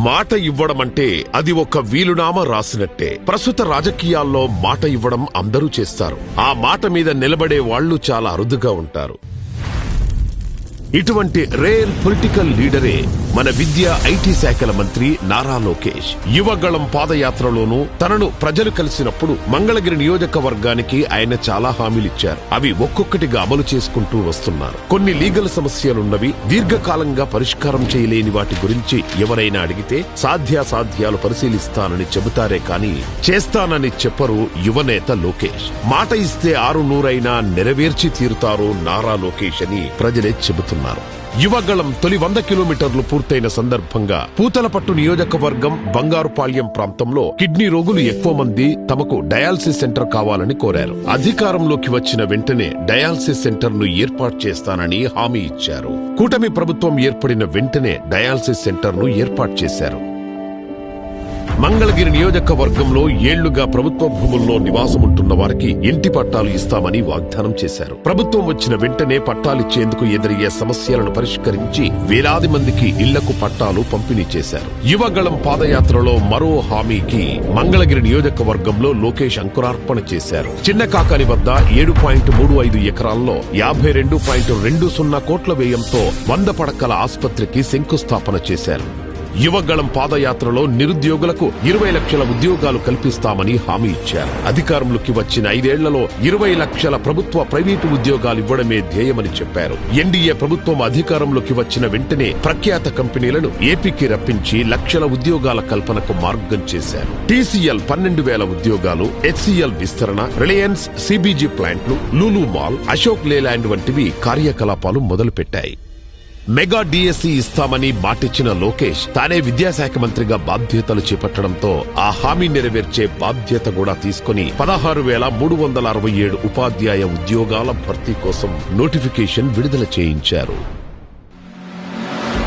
మాట ఇవ్వడమంటే అది ఒక వీలునామా రాసినట్టే. ప్రస్తుత రాజకీయాల్లో మాట ఇవ్వడం అందరూ చేస్తారు. ఆ మాట మీద నిలబడే వాళ్లు చాలా అరుదుగా ఉంటారు. ఇటువంటి రేర్ పొలిటికల్ లీడరే మన విద్యా ఐటీ శాఖల మంత్రి నారా లోకేష్. యువగళం పాదయాత్రలోనూ తనను ప్రజలు కలిసినప్పుడు మంగళగిరి నియోజకవర్గానికి ఆయన చాలా హామీలిచ్చారు. అవి ఒక్కొక్కటిగా అమలు చేసుకుంటూ వస్తున్నారు. కొన్ని లీగల్ సమస్యలున్నవి, దీర్ఘకాలంగా పరిష్కారం చేయలేని వాటి గురించి ఎవరైనా అడిగితే సాధ్యాసాధ్యాలు పరిశీలిస్తానని చెబుతారే కాని చేస్తానని చెప్పరు యువనేత లోకేష్. మాట ఇస్తే 600 నెరవేర్చి తీరుతారు నారా లోకేష్ అని ప్రజలే చెబుతున్నారు. యువగళం తొలి 100 కిలోమీటర్లు పూర్తయిన సందర్భంగా పూతలపట్టు నియోజకవర్గం బంగారుపాళ్యం ప్రాంతంలో కిడ్నీ రోగులు ఎక్కువ మంది తమకు డయాలసిస్ సెంటర్ కావాలని కోరారు. అధికారంలోకి వచ్చిన వెంటనే డయాలసిస్ సెంటర్ ను ఏర్పాటు చేస్తానని హామీ ఇచ్చారు. కూటమి ప్రభుత్వం ఏర్పడిన వెంటనే డయాలసిస్ సెంటర్ ను ఏర్పాటు చేశారు. మంగళగిరి నియోజకవర్గంలో ఏళ్లుగా ప్రభుత్వ భూముల్లో నివాసముంటున్న వారికి ఇంటి పట్టాలు ఇస్తామని వాగ్దానం చేశారు. ప్రభుత్వం వచ్చిన వెంటనే పట్టాలిచ్చేందుకు ఎదురయ్యే సమస్యలను పరిష్కరించి వేలాది మందికి ఇళ్లకు పట్టాలు పంపిణీ చేశారు. యువగళం పాదయాత్రలో మరో హామీకి మంగళగిరి నియోజకవర్గంలో లోకేష్ అంకురార్పణ చేశారు. చిన్న కాకాని వద్ద 7.35 ఎకరాల్లో 52.20 కోట్ల వ్యయంతో 100 పడకల ఆసుపత్రికి శంకుస్థాపన చేశారు. యువగళం పాదయాత్రలో నిరుద్యోగులకు 20 లక్షల ఉద్యోగాలు కల్పిస్తామని హామీ ఇచ్చారు. అధికారంలోకి వచ్చిన 5 ఏళ్లలో 20 లక్షల ప్రభుత్వ ప్రైవేటు ఉద్యోగాలు ఇవ్వడమే ధ్యేయమని చెప్పారు. ఎన్డీఏ ప్రభుత్వం అధికారంలోకి వచ్చిన వెంటనే ప్రఖ్యాత కంపెనీలను ఏపీకి రప్పించి లక్షల ఉద్యోగాల కల్పనకు మార్గం చేశారు. టీసీఎల్ 12,000 ఉద్యోగాలు, హెచ్సీఎల్ విస్తరణ, రిలయన్స్ సిబిజీ ప్లాంట్లు, లూలు మాల్, అశోక్ లేలాండ్ వంటివి కార్యకలాపాలు మొదలుపెట్టాయి. మెగా డిఎస్సీ ఇస్తామని మాటిచ్చిన లోకేష్ తానే విద్యాశాఖ మంత్రిగా బాధ్యతలు చేపట్టడంతో ఆ హామీ నెరవేర్చే బాధ్యత కూడా తీసుకుని 16,367 ఉపాధ్యాయ ఉద్యోగాల భర్తీ కోసం నోటిఫికేషన్ విడుదల చేయించారు.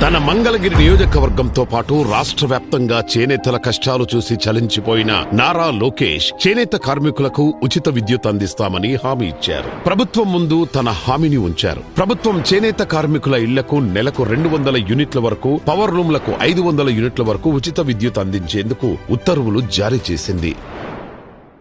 తన మంగళగిరి నియోజకవర్గంతో పాటు రాష్ట్ర వ్యాప్తంగా చేనేతల కష్టాలు చూసి చలించిపోయిన నారా లోకేష్ చేనేత కార్మికులకు ఉచిత విద్యుత్ అందిస్తామని హామీ ఇచ్చారు. ప్రభుత్వం ముందు తన హామీని ఉంచారు. ప్రభుత్వం చేనేత కార్మికుల ఇళ్లకు నెలకు 200 యూనిట్ల వరకు, పవర్ లూమ్లకు 500 యూనిట్ల వరకు ఉచిత విద్యుత్ అందించేందుకు ఉత్తర్వులు జారీ చేసింది.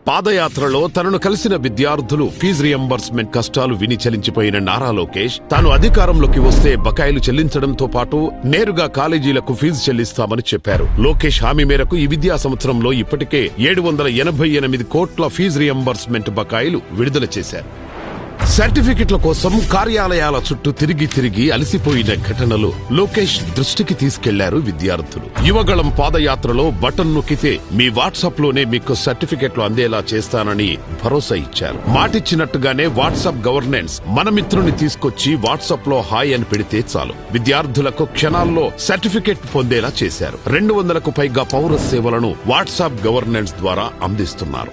పాదయాత్రలో తనను కలిసిన విద్యార్థులు ఫీజు రియంబర్స్మెంట్ కష్టాలు విని చలించిపోయిన నారా లోకేష్ తాను అధికారంలోకి వస్తే బకాయిలు చెల్లించడంతో పాటు నేరుగా కాలేజీలకు ఫీజు చెల్లిస్తామని చెప్పారు. లోకేష్ హామీ మేరకు ఈ విద్యా సంవత్సరంలో ఇప్పటికే 788 కోట్ల ఫీజు రియంబర్స్మెంట్ బకాయిలు విడుదల చేశారు. సర్టిఫికెట్ల కోసం కార్యాలయాల చుట్టూ తిరిగి అలసిపోయిన ఘటనలు లోకేష్ దృష్టికి తీసుకెళ్లారు విద్యార్థులు. యువగళం పాదయాత్రలో బటన్ నొక్కితే మీ వాట్సాప్ లోనే మీకు సర్టిఫికెట్లు అందేలా చేస్తానని భరోసా ఇచ్చారు. మాటిచ్చినట్టుగానే వాట్సాప్ గవర్నెన్స్ మన మిత్రుని తీసుకొచ్చి వాట్సాప్ లో హాయ్ అని పెడితే చాలు విద్యార్థులకు క్షణాల్లో సర్టిఫికెట్ పొందేలా చేశారు. 200కు పైగా పౌర సేవలను వాట్సాప్ గవర్నెన్స్ ద్వారా అందిస్తున్నారు.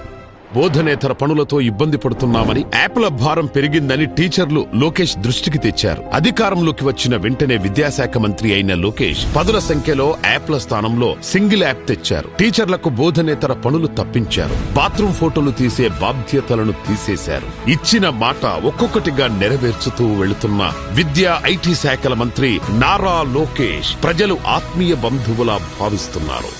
బోధనేతర పనులతో ఇబ్బంది పడుతున్నామని, యాప్ల భారం పెరిగిందని టీచర్లు లోకేష్ దృష్టికి తెచ్చారు. అధికారంలోకి వచ్చిన వెంటనే విద్యాశాఖ మంత్రి అయిన లోకేష్ పదుల సంఖ్యలో యాప్ల స్థానంలో సింగిల్ యాప్ తెచ్చారు. టీచర్లకు బోధనేతర పనులు తప్పించారు. బాత్రూమ్ ఫోటోలు తీసే బాధ్యతలను తీసేశారు. ఇచ్చిన మాట ఒక్కొక్కటిగా నెరవేర్చుతూ వెళుతున్న విద్యా ఐటీ శాఖల మంత్రి నారా లోకేష్ ప్రజలు ఆత్మీయ బంధువులా భావిస్తున్నారు.